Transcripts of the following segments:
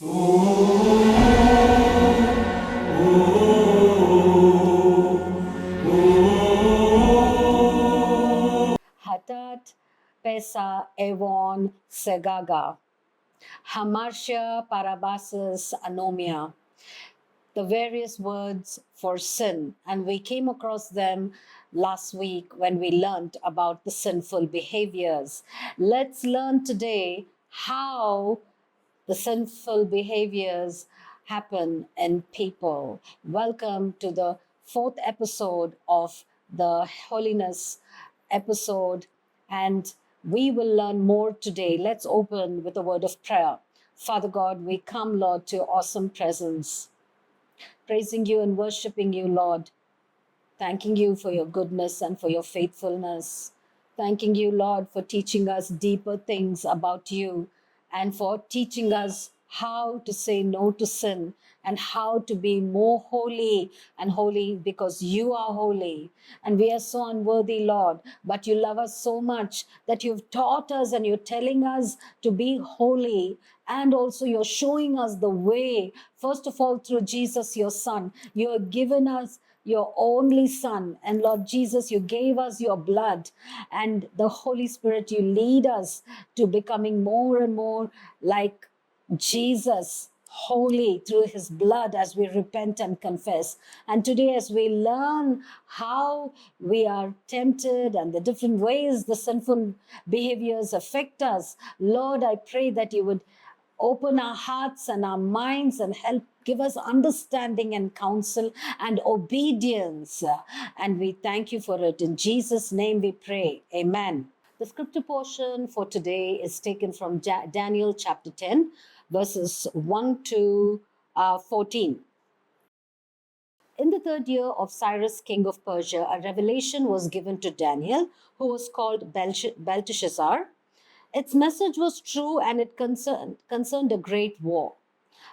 Hatat Pesa Evon Segaga, Hamartia Parabasis Anomia, the various words for sin. And we came across them last week when we learned about the sinful behaviors. Let's learn today how the sinful behaviors happen in people. Welcome to the fourth episode of the Holiness episode, and we will learn more today. Let's open with a word of prayer. Father God, we come, Lord, to your awesome presence, praising you and worshiping you, Lord. Thanking you for your goodness and for your faithfulness. Thanking you, Lord, for teaching us deeper things about you and for teaching us how to say no to sin and how to be more holy and holy because you are holy. And we are so unworthy, Lord, but you love us so much that you've taught us and you're telling us to be holy. And also, you're showing us the way, first of all, through Jesus, your Son. You have given us your only Son. And Lord Jesus, you gave us your blood, and the Holy Spirit, you lead us to becoming more and more like Jesus, holy through his blood as we repent and confess. And today, as we learn how we are tempted and the different ways the sinful behaviors affect us, Lord, I pray that you would open our hearts and our minds and help give us understanding and counsel and obedience. And we thank you for it. In Jesus' name we pray. Amen. The scripture portion for today is taken from Daniel chapter 10, verses 1 to 14. In the third year of Cyrus, king of Persia, a revelation was given to Daniel, who was called Belteshazzar. Its message was true and it concerned a great war.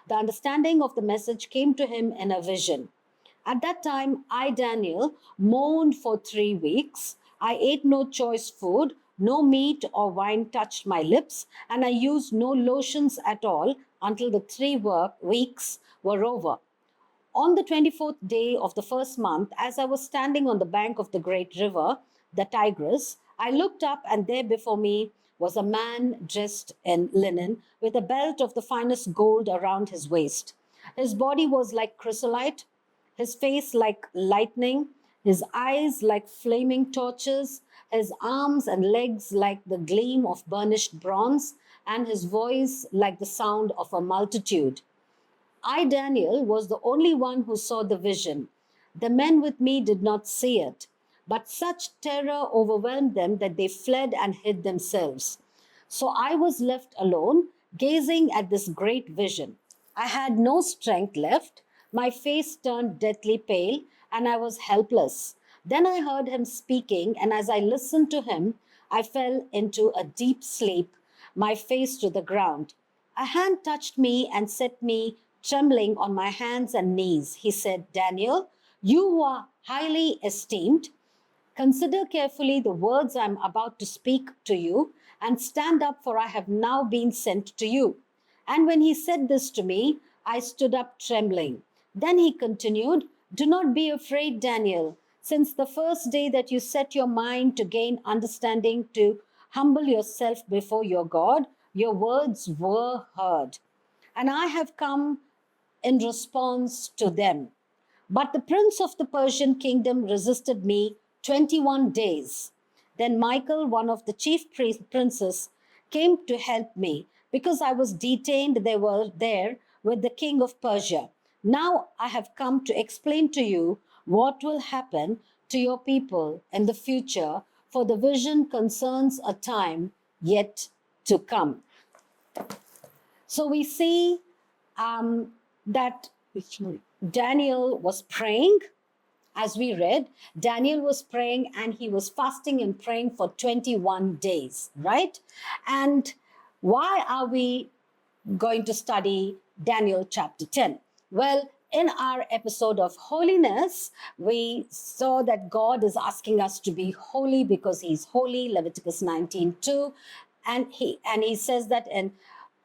The understanding of the message came to him in a vision. At that time, I, Daniel, mourned for 3 weeks. I ate no choice food, no meat or wine touched my lips, and I used no lotions at all until the 3 weeks were over. On the 24th day of the first month, as I was standing on the bank of the great river, the Tigris, I looked up, and there before me was a man dressed in linen, with a belt of the finest gold around his waist. His body was like chrysolite, his face like lightning, his eyes like flaming torches, his arms and legs like the gleam of burnished bronze, and his voice like the sound of a multitude. I, Daniel, was the only one who saw the vision. The men with me did not see it, but such terror overwhelmed them that they fled and hid themselves. So I was left alone, gazing at this great vision. I had no strength left. My face turned deathly pale, and I was helpless. Then I heard him speaking, and as I listened to him, I fell into a deep sleep, my face to the ground. A hand touched me and set me trembling on my hands and knees. He said, Daniel, you who are highly esteemed, consider carefully the words I am about to speak to you, and stand up, for I have now been sent to you. And when he said this to me, I stood up trembling. Then he continued, do not be afraid, Daniel. Since the first day that you set your mind to gain understanding, to humble yourself before your God, your words were heard. And I have come in response to them. But the prince of the Persian kingdom resisted me 21 days. Then Michael, one of the chief princes, came to help me because I was detained there with the king of Persia. Now I have come to explain to you what will happen to your people in the future, for the vision concerns a time yet to come. So we see that Daniel was praying. As we read, Daniel was praying and he was fasting and praying for 21 days, right? And why are we going to study Daniel chapter 10? Well, in our episode of holiness, we saw that God is asking us to be holy because he's holy, Leviticus 19:2. And he says that in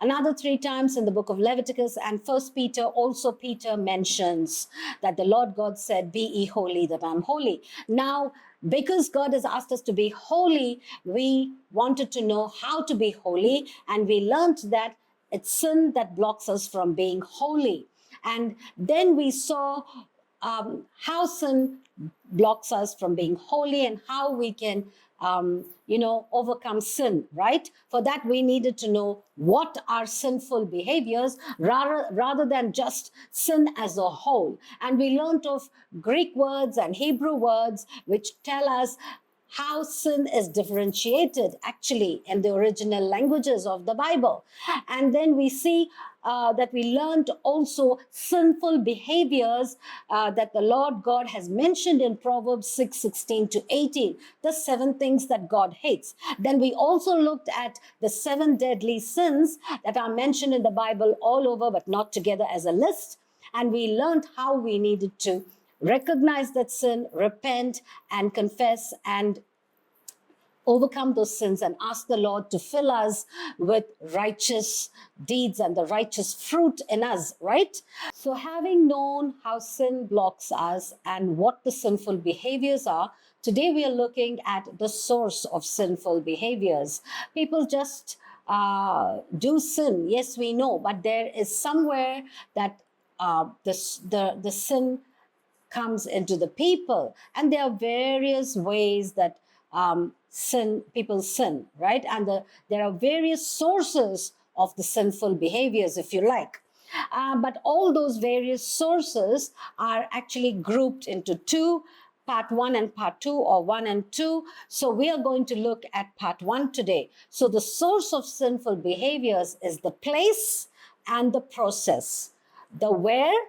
Another 3 times in the book of Leviticus, and First Peter, also Peter mentions that the Lord God said, "Be ye holy, that I'm holy." Now, because God has asked us to be holy, we wanted to know how to be holy, and we learned that it's sin that blocks us from being holy. And then we saw how sin blocks us from being holy and how we can overcome sin, right? For that, we needed to know what are sinful behaviors rather than just sin as a whole. And we learned of Greek words and Hebrew words which tell us how sin is differentiated actually in the original languages of the Bible. And then we see that we learned also sinful behaviors that the Lord God has mentioned in Proverbs 6:16-18, the 7 things that God hates. Then we also looked at the 7 deadly sins that are mentioned in the Bible all over, but not together as a list. And we learned how we needed to recognize that sin, repent, and confess, and overcome those sins and ask the Lord to fill us with righteous deeds and the righteous fruit in us, right? So having known how sin blocks us and what the sinful behaviors are, today we are looking at the source of sinful behaviors. People just do sin, yes, we know, but there is somewhere that the sin comes into the people, and there are various ways that people sin, right? And there are various sources of the sinful behaviors, if you like. But all those various sources are actually grouped into 2, part 1 and part 2, or 1 and 2. So we are going to look at part 1 today. So the source of sinful behaviors is the place and the process, the where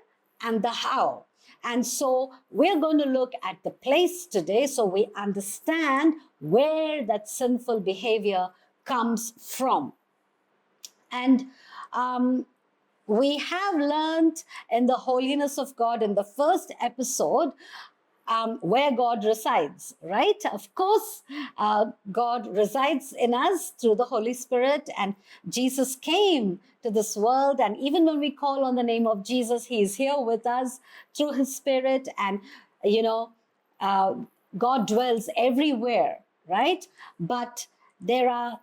and the how. And so we're going to look at the place today so we understand where that sinful behavior comes from. And we have learned in the holiness of God in the first episode where God resides, right? Of course, God resides in us through the Holy Spirit, and Jesus came to this world. And even when we call on the name of Jesus, he is here with us through his Spirit. And, God dwells everywhere, right? But there are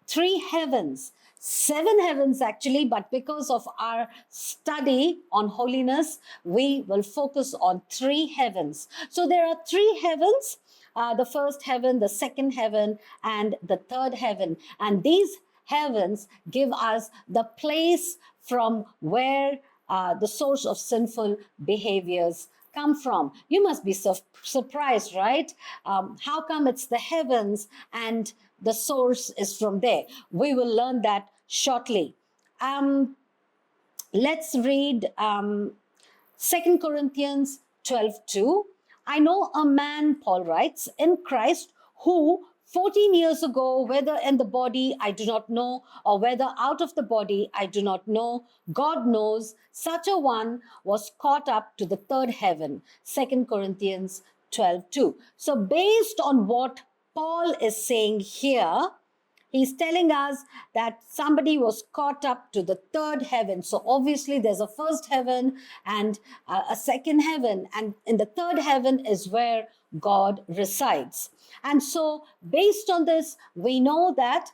3 heavens, 7 heavens actually, but because of our study on holiness, we will focus on 3 heavens. So there are 3 heavens, the first heaven, the second heaven, and the third heaven. And these heavens give us the place from where the source of sinful behaviors come from. You must be surprised, right? How come it's the heavens and the source is from there? We will learn that shortly. Let's read 2 Corinthians 12:2. I know a man, Paul writes, in Christ, who 14 years ago, whether in the body, I do not know, or whether out of the body, I do not know, God knows, such a one was caught up to the 3rd heaven. 2 Corinthians 12:2. So based on what Paul is saying here, he's telling us that somebody was caught up to the 3rd heaven. So obviously there's a 1st heaven and a 2nd heaven. And in the 3rd heaven is where God resides. And so based on this, we know that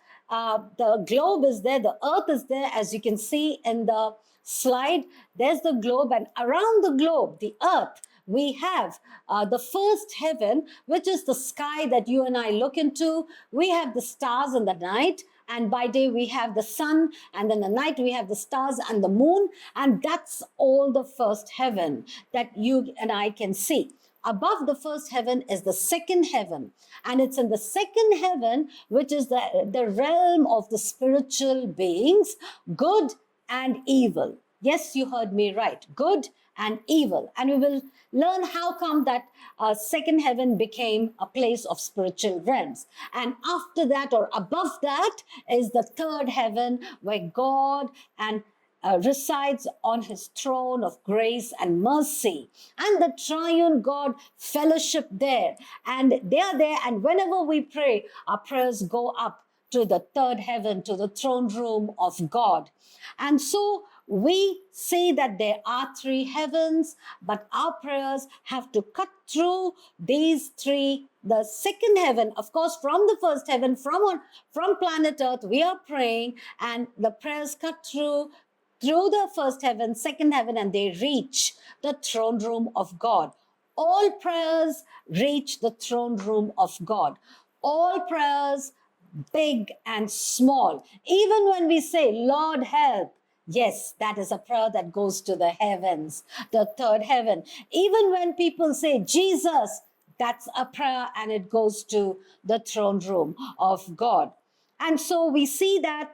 the globe is there, the earth is there, as you can see in the slide. There's the globe, and around the globe, the earth, we have the 1st heaven, which is the sky that you and I look into. We have the stars in the night, and by day we have the sun, and then the night we have the stars and the moon, and that's all the 1st heaven that you and I can see. Above the 1st heaven is the 2nd heaven, and it's in the 2nd heaven, which is the realm of the spiritual beings, good and evil. Yes, you heard me right, good and evil. And we will learn how come that 2nd heaven became a place of spiritual realms. And after that, or above that, is the 3rd heaven, where God and resides on his throne of grace and mercy, and the triune God fellowship there, and they are there, and whenever we pray, our prayers go up to the third heaven, to the throne room of God. And so we say that there are three heavens, but our prayers have to cut through these three. The second heaven, of course, from the first heaven, from planet Earth, we are praying, and the prayers cut through the first heaven, second heaven, and they reach the throne room of God. All prayers reach the throne room of God. All prayers, big and small. Even when we say, Lord, help, yes, that is a prayer that goes to the heavens, the third heaven. Even when people say, Jesus, that's a prayer and it goes to the throne room of God. And so we see that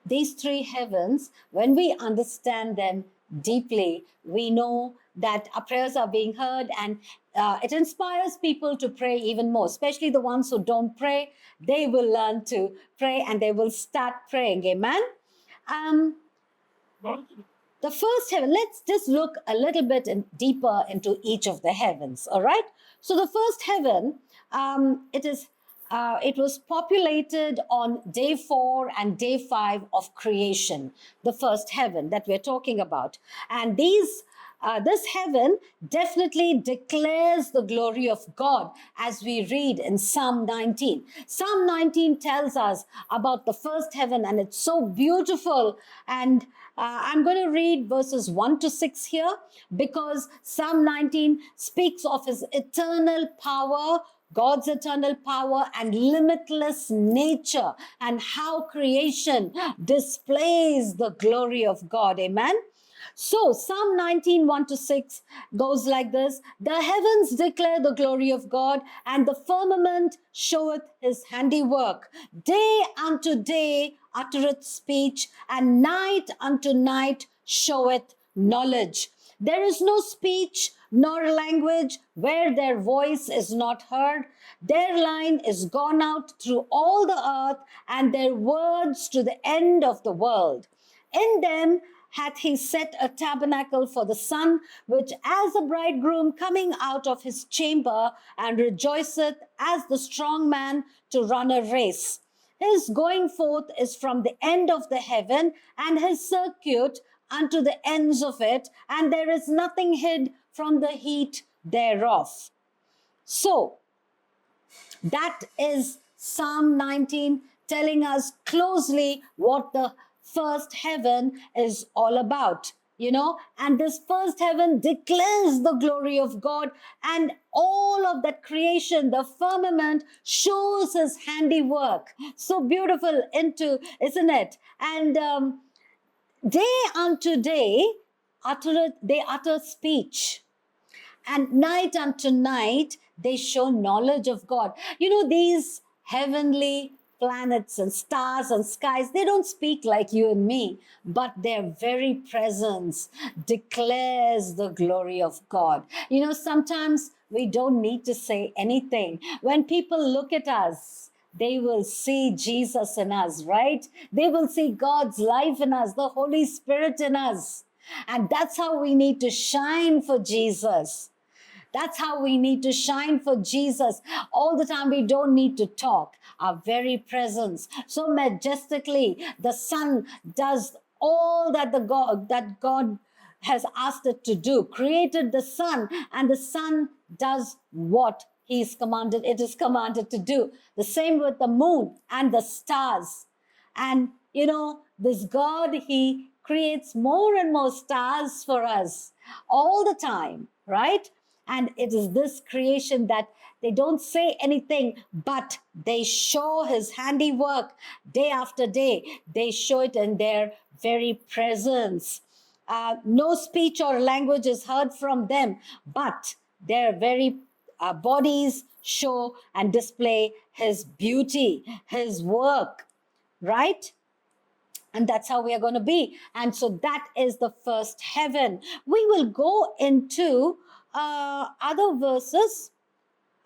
these three heavens, when we understand them deeply, we know that our prayers are being heard, and it inspires people to pray even more, especially the ones who don't pray. They will learn to pray and they will start praying. Amen. The first heaven, let's just look a little bit deeper into each of the heavens. All right. So the first heaven, it was populated on day 4 and day 5 of creation, the first heaven that we're talking about. And this heaven definitely declares the glory of God, as we read in Psalm 19. Psalm 19 tells us about the first heaven, and it's so beautiful. And I'm going to read verses 1 to 6 here, because Psalm 19 speaks of his eternal power, God's eternal power and limitless nature, and how creation displays the glory of God. Amen. So Psalm 19, 1 to 6 goes like this. The heavens declare the glory of God, and the firmament showeth his handiwork. Day unto day uttereth speech, and night unto night showeth knowledge. There is no speech nor language where their voice is not heard. Their line is gone out through all the earth, and their words to the end of the world. In them hath he set a tabernacle for the sun, which as a bridegroom coming out of his chamber, and rejoiceth as the strong man to run a race. His going forth is from the end of the heaven, and his circuit unto the ends of it, and there is nothing hid from the heat thereof. So, that is Psalm 19 telling us closely what the first heaven is all about. And this first heaven declares the glory of God, and all of that creation, the firmament, shows his handiwork. So beautiful, isn't it? And day unto day, they utter speech, and night unto night, they show knowledge of God. These heavenly planets and stars and skies, they don't speak like you and me, but their very presence declares the glory of God. Sometimes we don't need to say anything. When people look at us, they will see Jesus in us, right? They will see God's life in us, the Holy Spirit in us. And that's how we need to shine for Jesus. That's how we need to shine for Jesus. All the time, we don't need to talk. Our very presence, so majestically, the sun does all that God has asked it to do. Created the sun, and the sun does what it is commanded to do. The same with the moon and the stars. And this God, he creates more and more stars for us all the time, right? And it is this creation that they don't say anything, but they show his handiwork day after day. They show it in their very presence. No speech or language is heard from them, but their very bodies show and display his beauty, his work, right? And that's how we are going to be. And so that is the first heaven. We will go into other verses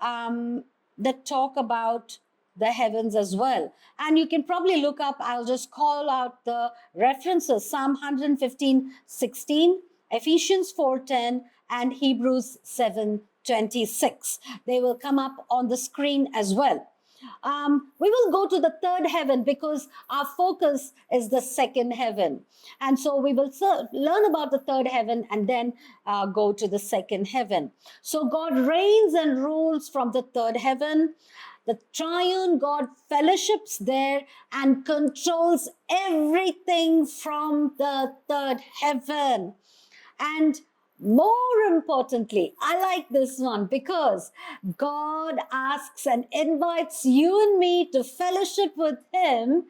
that talk about the heavens as well. And you can probably look up, I'll just call out the references: Psalm 115:16, Ephesians 4:10, and Hebrews 7:2. 26. They will come up on the screen as well. We will go to the third heaven because our focus is the second heaven. And so we will learn about the third heaven and then go to the second heaven. So God reigns and rules from the third heaven. The triune God fellowships there and controls everything from the third heaven. And more importantly, I like this one because God asks and invites you and me to fellowship with Him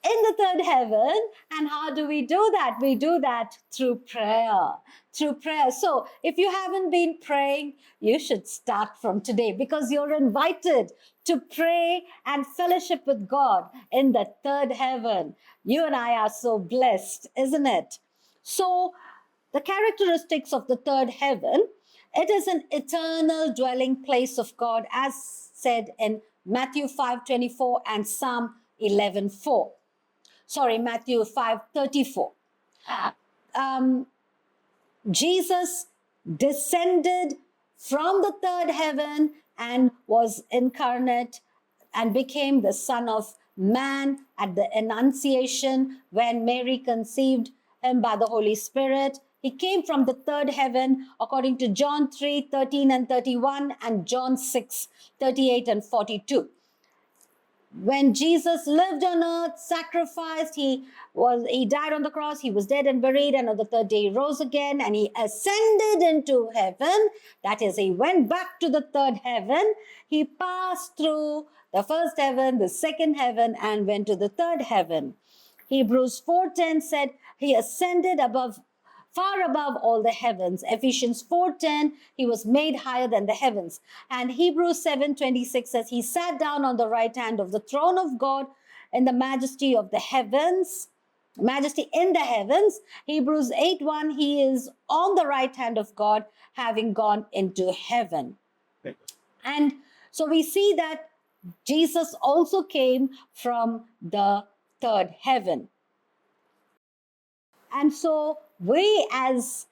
in the third heaven. And how do we do that? We do that through prayer. Through prayer. So if you haven't been praying, you should start from today because you're invited to pray and fellowship with God in the third heaven. You and I are so blessed, isn't it? So the characteristics of the third heaven, it is an eternal dwelling place of God, as said in Matthew 5:24 and Psalm 11:4. Sorry, Matthew 5:34. Jesus descended from the third heaven and was incarnate and became the Son of Man at the Annunciation when Mary conceived him by the Holy Spirit. He came from the third heaven according to John 3:13 and 31 and John 6:38 and 42. When Jesus lived on earth, sacrificed, he died on the cross, he was dead and buried, and on the third day he rose again, and he ascended into heaven. That is, he went back to the third heaven. He passed through the first heaven, the second heaven, and went to the third heaven. Hebrews 4:10 said he ascended far above all the heavens. Ephesians 4:10, he was made higher than the heavens. And Hebrews 7:26 says he sat down on the right hand of the throne of God in the majesty of the heavens, majesty in the heavens. Hebrews 8:1, he is on the right hand of God, having gone into heaven. And so we see that Jesus also came from the third heaven. And so we as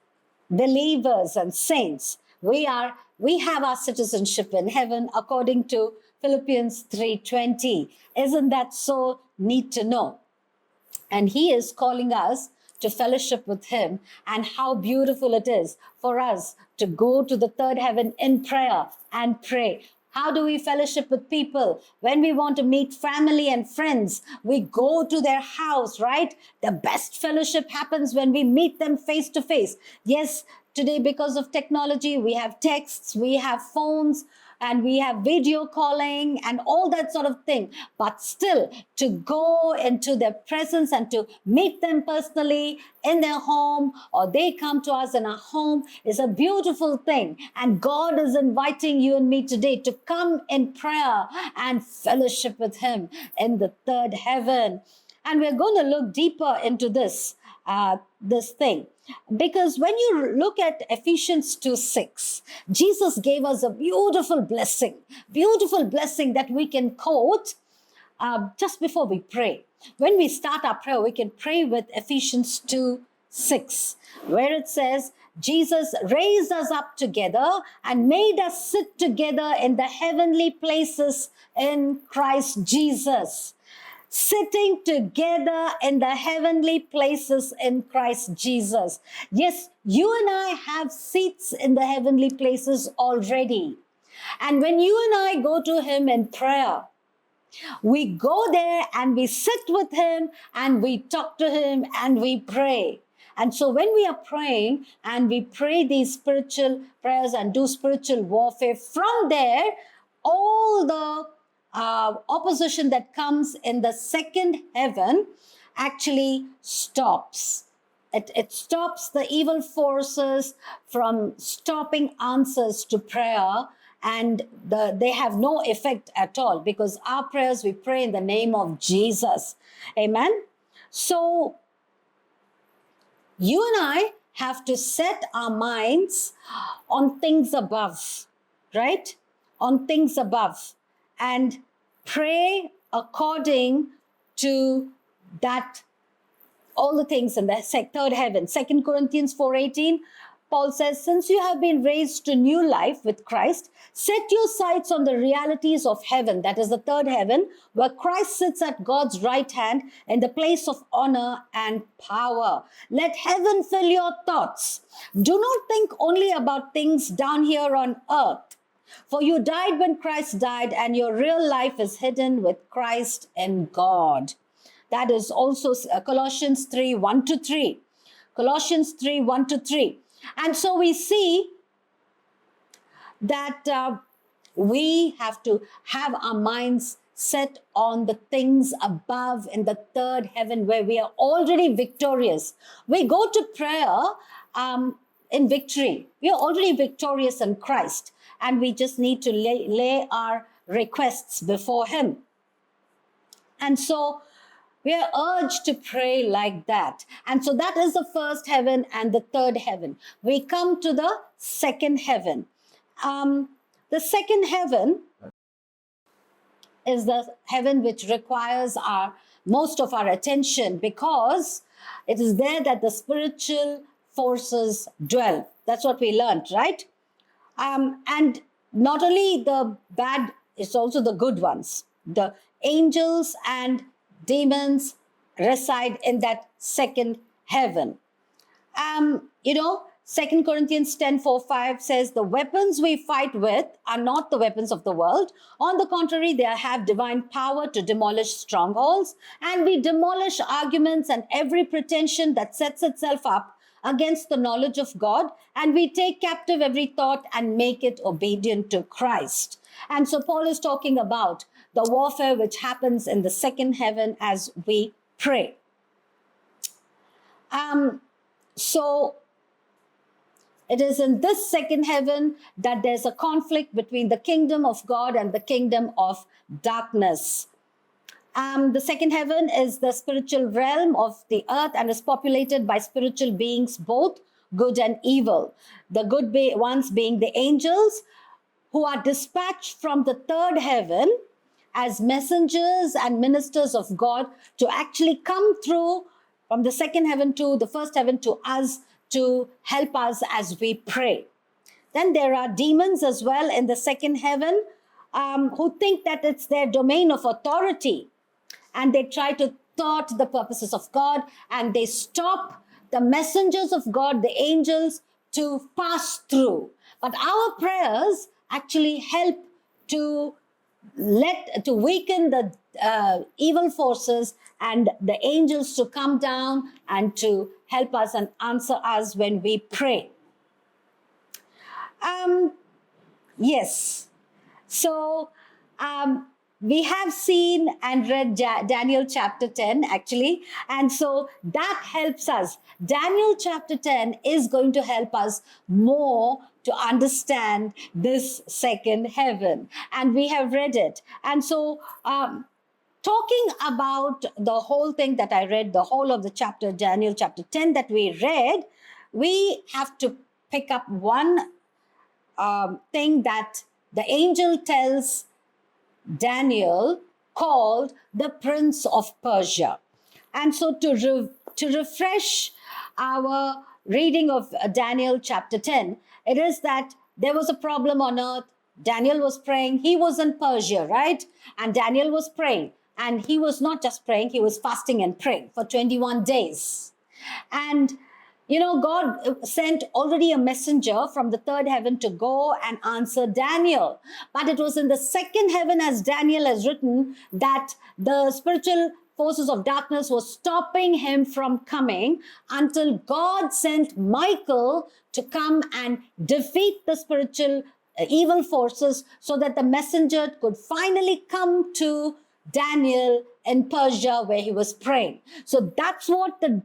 believers and saints, we have our citizenship in heaven according to Philippians 3:20. Isn't that so neat to know? And he is calling us to fellowship with him, and how beautiful it is for us to go to the third heaven in prayer and pray. How do we fellowship with people? When we want to meet family and friends, we go to their house, right? The best fellowship happens when we meet them face to face. Yes, today because of technology, we have texts, we have phones, and we have video calling and all that sort of thing. But still, to go into their presence and to meet them personally in their home, or they come to us in our home, is a beautiful thing. And God is inviting you and me today to come in prayer and fellowship with him in the third heaven. And we're going to look deeper into this thing. Because when you look at Ephesians 2:6, Jesus gave us a beautiful blessing that we can quote just before we pray. When we start our prayer, we can pray with Ephesians 2:6, where it says, Jesus raised us up together and made us sit together in the heavenly places in Christ Jesus. Sitting together in the heavenly places in Christ Jesus. Yes, you and I have seats in the heavenly places already. And when you and I go to him in prayer, we go there and we sit with him and we talk to him and we pray. And so when we are praying and we pray these spiritual prayers and do spiritual warfare, from there, all the opposition that comes in the second heaven actually stops. It stops the evil forces from stopping answers to prayer, and they have no effect at all, because our prayers, we pray in the name of Jesus. Amen. So you and I have to set our minds on things above, right? On things above, and pray according to that, all the things in the third heaven. 2 Corinthians 4:18, Paul says, since you have been raised to new life with Christ, set your sights on the realities of heaven, that is the third heaven, where Christ sits at God's right hand in the place of honor and power. Let heaven fill your thoughts. Do not think only about things down here on earth. For you died when Christ died, and your real life is hidden with Christ in God. That is also Colossians 3, 1-3. Colossians 3, 1-3. And so we see that we have to have our minds set on the things above in the third heaven where we are already victorious. We go to prayer in victory. We are already victorious in Christ, and we just need to lay our requests before Him. And so we are urged to pray like that. And so that is the first heaven and the third heaven. We come to the second heaven. The second heaven is the heaven which requires most of our attention, because it is there that the spiritual forces dwell. That's what we learned, right? And not only the bad, it's also the good ones. The angels and demons reside in that second heaven. 2 Corinthians 10, 4, 5 says, the weapons we fight with are not the weapons of the world. On the contrary, they have divine power to demolish strongholds, and we demolish arguments and every pretension that sets itself up against the knowledge of God, and we take captive every thought and make it obedient to Christ. And so Paul is talking about the warfare which happens in the second heaven as we pray. So it is in this second heaven that there's a conflict between the kingdom of God and the kingdom of darkness. The second heaven is the spiritual realm of the earth and is populated by spiritual beings, both good and evil. The good ones being the angels, who are dispatched from the third heaven as messengers and ministers of God to actually come through from the second heaven to the first heaven to us, to help us as we pray. Then there are demons as well in the second heaven who think that it's their domain of authority, and they try to thwart the purposes of God, and they stop the messengers of God, the angels, to pass through. But our prayers actually help to weaken the evil forces and the angels to come down and to help us and answer us when we pray. Yes. So we have seen and read Daniel chapter 10 actually. And so that helps us. Daniel chapter 10 is going to help us more to understand this second heaven. And we have read it. And so talking about the whole thing that I read, the whole of the chapter, Daniel chapter 10 that we read, we have to pick up one thing that the angel tells Daniel, called the Prince of Persia. And so to refresh our reading of Daniel chapter 10, it is that there was a problem on earth. Daniel was praying. He was in Persia, right? And Daniel was praying. And he was not just praying, he was fasting and praying for 21 days. And God sent already a messenger from the third heaven to go and answer Daniel. But it was in the second heaven, as Daniel has written, that the spiritual forces of darkness were stopping him from coming until God sent Michael to come and defeat the spiritual evil forces so that the messenger could finally come to Daniel in Persia where he was praying. So that's what the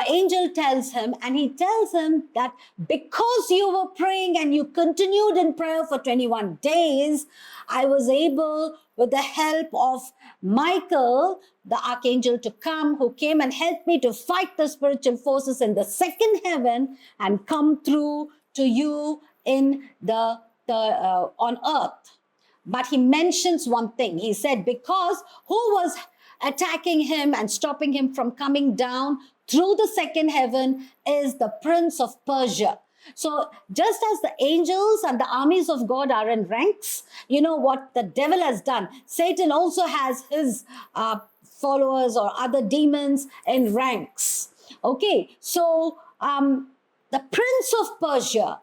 angel tells him, and he tells him that because you were praying and you continued in prayer for 21 days, I was able, with the help of Michael, the archangel, to come, who came and helped me to fight the spiritual forces in the second heaven and come through to you in the on earth. But he mentions one thing. He said, because who was attacking him and stopping him from coming down through the second heaven is the Prince of Persia. So just as the angels and the armies of God are in ranks, you know what the devil has done. Satan also has his followers or other demons in ranks. Okay, so the prince of Persia,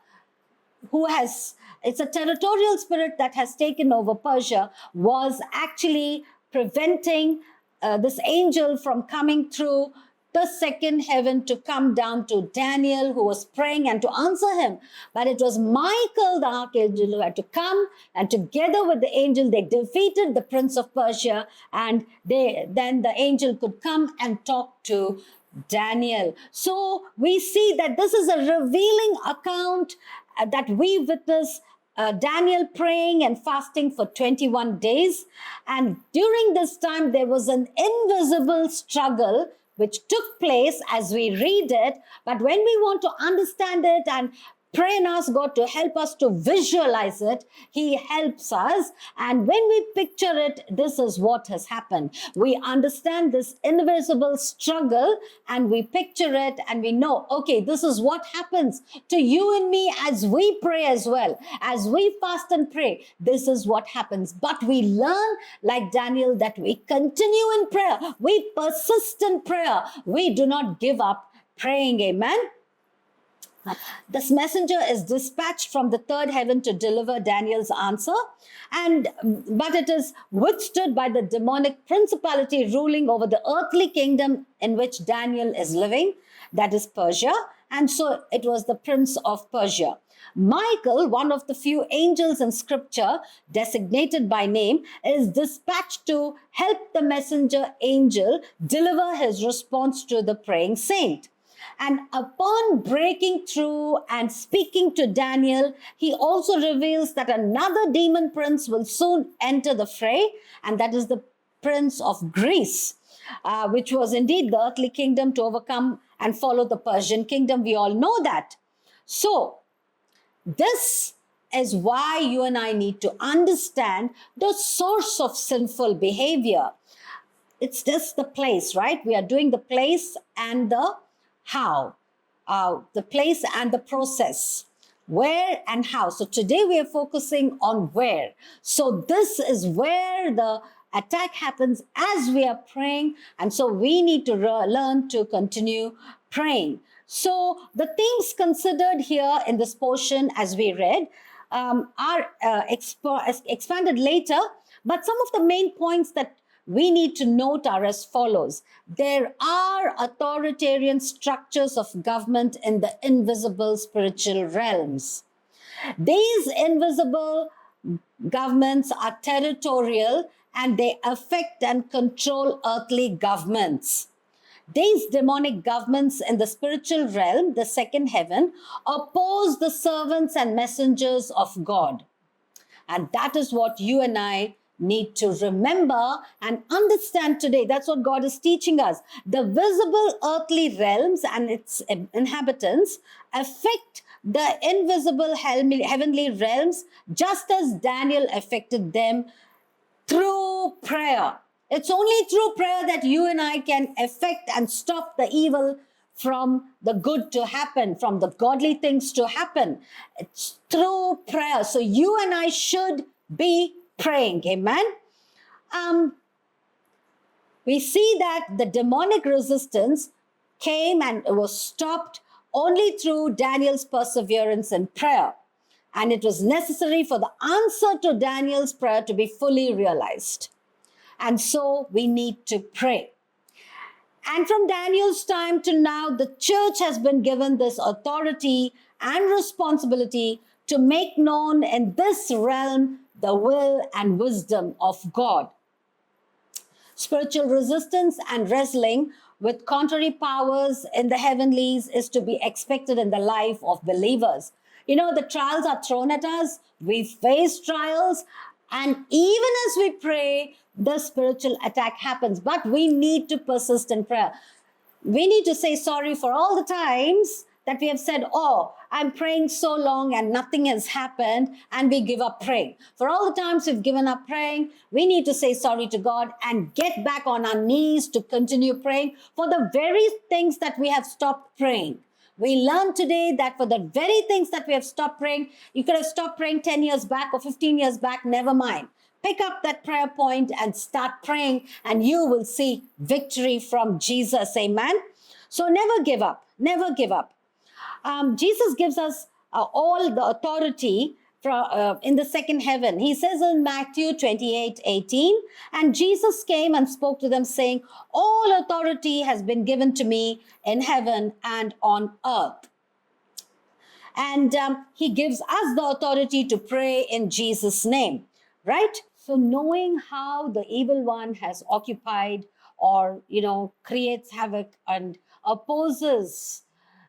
who has, it's a territorial spirit that has taken over Persia, was actually preventing this angel from coming through the second heaven to come down to Daniel, who was praying, and to answer him. But it was Michael, the archangel, who had to come, and together with the angel, they defeated the prince of Persia, and then the angel could come and talk to Daniel. So we see that this is a revealing account that we witness Daniel praying and fasting for 21 days. And during this time, there was an invisible struggle which took place as we read it. But when we want to understand it and pray and ask God to help us to visualize it, He helps us. And when we picture it, this is what has happened. We understand this invisible struggle and we picture it and we know, okay, this is what happens to you and me as we pray as well. As we fast and pray, this is what happens. But we learn, like Daniel, that we continue in prayer. We persist in prayer. We do not give up praying. Amen. This messenger is dispatched from the third heaven to deliver Daniel's answer, but it is withstood by the demonic principality ruling over the earthly kingdom in which Daniel is living, that is Persia. And so it was the prince of Persia. Michael, one of the few angels in scripture designated by name, is dispatched to help the messenger angel deliver his response to the praying saint. And upon breaking through and speaking to Daniel, he also reveals that another demon prince will soon enter the fray, and that is the prince of Greece, which was indeed the earthly kingdom to overcome and follow the Persian kingdom. We all know that. So, this is why you and I need to understand the source of sinful behavior. It's just the place, right? We are doing the place and the how, the place and the process, where and how. So today we are focusing on where. So this is where the attack happens as we are praying. And so we need to learn to continue praying. So the things considered here in this portion as we read are expanded later. But some of the main points that we need to note are as follows. There are authoritarian structures of government in the invisible spiritual realms. These invisible governments are territorial and they affect and control earthly governments. These demonic governments in the spiritual realm, the second heaven, oppose the servants and messengers of God. And that is what you and I need to remember and understand today. That's what God is teaching us. The visible earthly realms and its inhabitants affect the invisible heavenly realms, just as Daniel affected them through prayer. It's only through prayer that you and I can affect and stop the evil from the good to happen, from the godly things to happen. It's through prayer. So you and I should be praying. Amen. We see that the demonic resistance came and was stopped only through Daniel's perseverance in prayer. And it was necessary for the answer to Daniel's prayer to be fully realized. And so we need to pray. And from Daniel's time to now, the church has been given this authority and responsibility to make known in this realm the will and wisdom of God. Spiritual resistance and wrestling with contrary powers in the heavenlies is to be expected in the life of believers. You know, the trials are thrown at us. We face trials. And even as we pray, the spiritual attack happens. But we need to persist in prayer. We need to say sorry for all the times that we have said, oh, I'm praying so long and nothing has happened, and we give up praying. For all the times we've given up praying, we need to say sorry to God and get back on our knees to continue praying for the very things that we have stopped praying. We learned today that for the very things that we have stopped praying, you could have stopped praying 10 years back or 15 years back, never mind. Pick up that prayer point and start praying, and you will see victory from Jesus. Amen. So never give up. Never give up. Jesus gives us all the authority in the second heaven. He says in Matthew 28:18, and Jesus came and spoke to them, saying, all authority has been given to me in heaven and on earth. And he gives us the authority to pray in Jesus' name, right? So knowing how the evil one has occupied or, creates havoc and opposes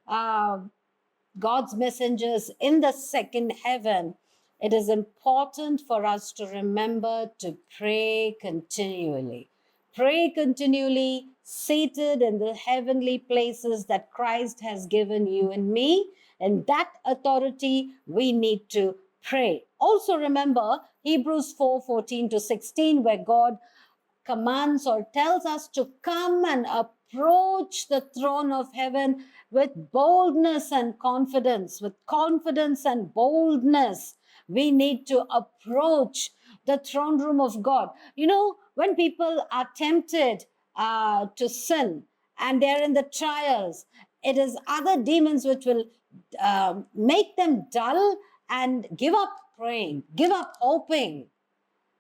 God's messengers in the second heaven, it is important for us to remember to pray continually. Pray continually, seated in the heavenly places that Christ has given you and me. And that authority, we need to pray. Also remember Hebrews 4:14-16, where God commands or tells us to come and approach the throne of heaven with boldness and confidence. With confidence and boldness, we need to approach the throne room of God. When people are tempted to sin and they're in the trials, it is other demons which will make them dull and give up praying, give up hoping.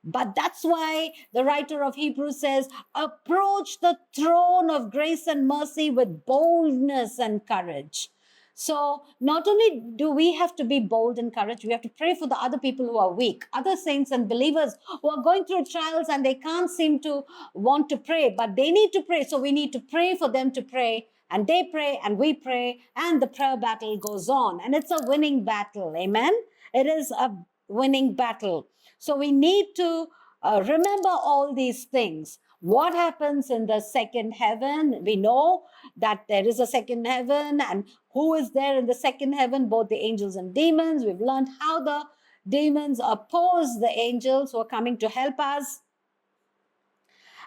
But that's why the writer of Hebrews says, approach the throne of grace and mercy with boldness and courage. So not only do we have to be bold and courage, we have to pray for the other people who are weak, other saints and believers who are going through trials and they can't seem to want to pray, but they need to pray. So we need to pray for them to pray, and they pray and we pray, and the prayer battle goes on. And it's a winning battle. Amen. It is a winning battle. So we need to remember all these things. What happens in the second heaven? We know that there is a second heaven, and who is there in the second heaven? Both the angels and demons. We've learned how the demons oppose the angels who are coming to help us.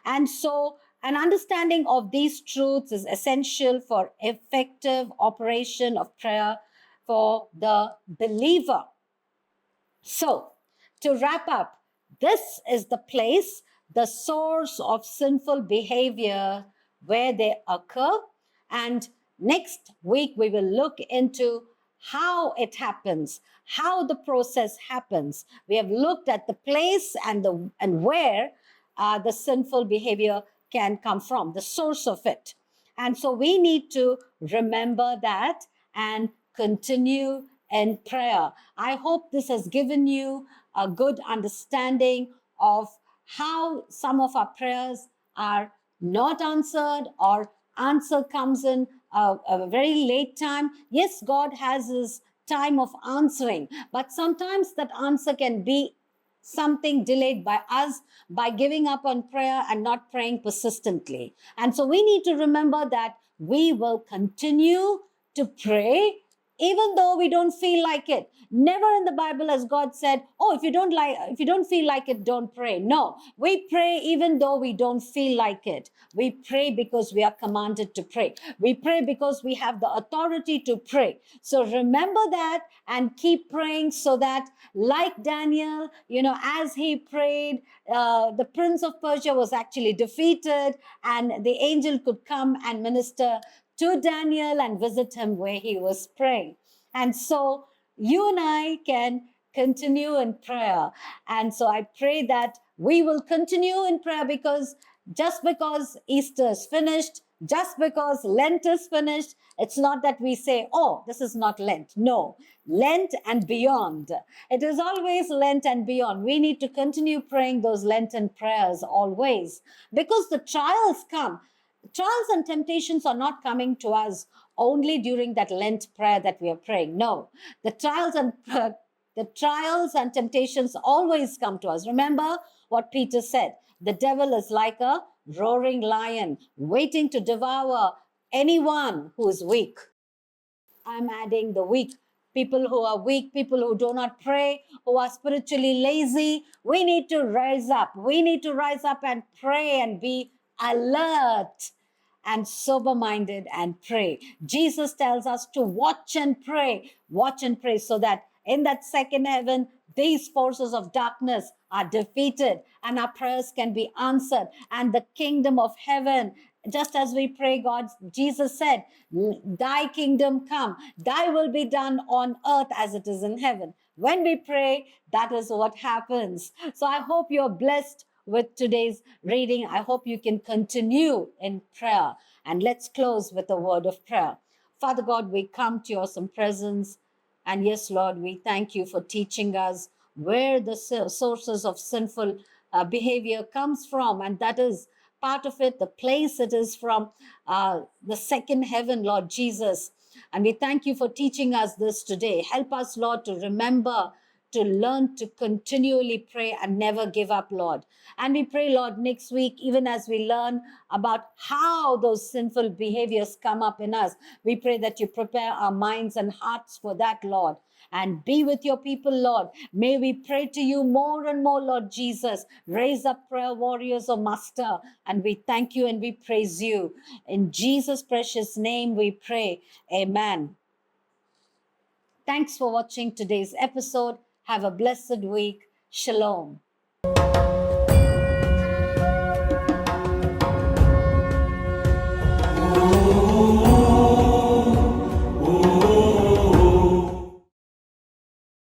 And so an understanding of these truths is essential for effective operation of prayer for the believer. So, to wrap up, this is the place, the source of sinful behavior where they occur. And next week, we will look into how it happens, how the process happens. We have looked at the place and where the sinful behavior can come from, the source of it. And so we need to remember that and continue in prayer. I hope this has given you a good understanding of how some of our prayers are not answered, or answer comes in a very late time. Yes, God has his time of answering, but sometimes that answer can be something delayed by us by giving up on prayer and not praying persistently. And so we need to remember that we will continue to pray even though we don't feel like it. Never in the Bible has God said, oh, if you don't feel like it, don't pray. No, we pray even though we don't feel like it. We pray because we are commanded to pray. We pray because we have the authority to pray. So remember that and keep praying, so that like Daniel, as he prayed, the prince of Persia was actually defeated, and the angel could come and minister to Daniel and visit him where he was praying. And so you and I can continue in prayer. And so I pray that we will continue in prayer, because just because Easter is finished, just because Lent is finished, it's not that we say, oh, this is not Lent. No, Lent and beyond. It is always Lent and beyond. We need to continue praying those Lenten prayers always, because the trials come. Trials and temptations are not coming to us only during that Lent prayer that we are praying. No, the trials and temptations always come to us. Remember what Peter said: the devil is like a roaring lion, waiting to devour anyone who is weak. I'm adding the weak. People who are weak, people who do not pray, who are spiritually lazy. We need to rise up. We need to rise up and pray and be alert and sober-minded and pray. Jesus tells us to watch and pray so that in that second heaven, these forces of darkness are defeated and our prayers can be answered. And the kingdom of heaven, just as we pray, God, Jesus said, thy kingdom come, thy will be done on earth as it is in heaven. When we pray, that is what happens. So I hope you're blessed with today's reading. I hope you can continue in prayer. And let's close with a word of prayer. Father God, we come to your awesome presence. And yes, Lord, we thank you for teaching us where the sources of sinful behavior comes from. And that is part of it, the place it is from, the second heaven, Lord Jesus. And we thank you for teaching us this today. Help us, Lord, to remember, to learn to continually pray and never give up, Lord. And we pray, Lord, next week, even as we learn about how those sinful behaviors come up in us, we pray that you prepare our minds and hearts for that, Lord. And be with your people, Lord. May we pray to you more and more, Lord Jesus. Raise up prayer warriors, O Master. And we thank you and we praise you. In Jesus' precious name we pray. Amen. Thanks for watching today's episode. Have a blessed week. Shalom.